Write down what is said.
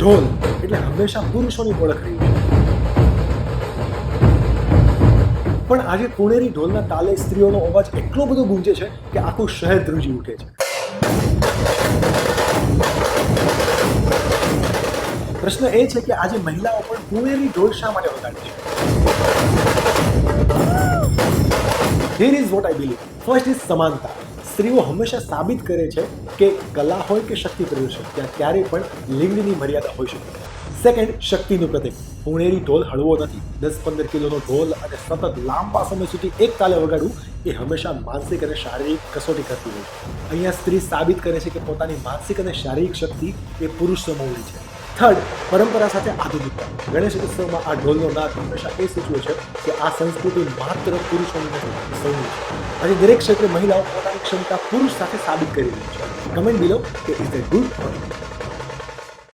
ઢોલ એટલે હંમેશા પુરુષોની ઓળખ રહી છે. પણ આજે પુણેરી ઢોલના તાલે સ્ત્રીઓનો અવાજ એટલો બધો ગુંજે છે કે આખું શહેર ધ્રુજી ઉઠે છે. પ્રશ્ન એ છે કે આજે મહિલાઓ પણ પુણેરી ઢોલ શા માટે વગાડે છે? Here is what I believe. First is સમાનતા. સ્ત્રીઓ હંમેશા સાબિત કરે છે કે કલા હોય કે શક્તિ પ્રદર્શન, ત્યાં ક્યારેય પણ લિંગની મર્યાદા હોઈ શકે. સેકન્ડ, શક્તિનું પ્રતીક. પુણેરી ઢોલ હળવો નથી. 10-15 કિલોનો ઢોલ અને સતત લાંબા સમય સુધી એક તાલે વગાડવું એ હંમેશા માનસિક અને શારીરિક કસોટી કરતી હોય છે. અહીંયા સ્ત્રી સાબિત કરે છે કે પોતાની માનસિક અને શારીરિક શક્તિ એ પુરુષ સમોવડી છે. થર્ડ, પરંપરા સાથે આધુનિકતા. ગણેશ ઉત્સવમાં આ ઢોલનો નાદ હંમેશા એ સૂચવે છે કે આ સંસ્કૃતિ માત્ર પુરુષોની નથી, સૌની છે. આજે દરેક ક્ષેત્રે મહિલાઓ પોતાની ક્ષમતા પુરુષ સાથે સાબિત કરી રહી છે. કમેન્ટ બિલો કે is that good or not.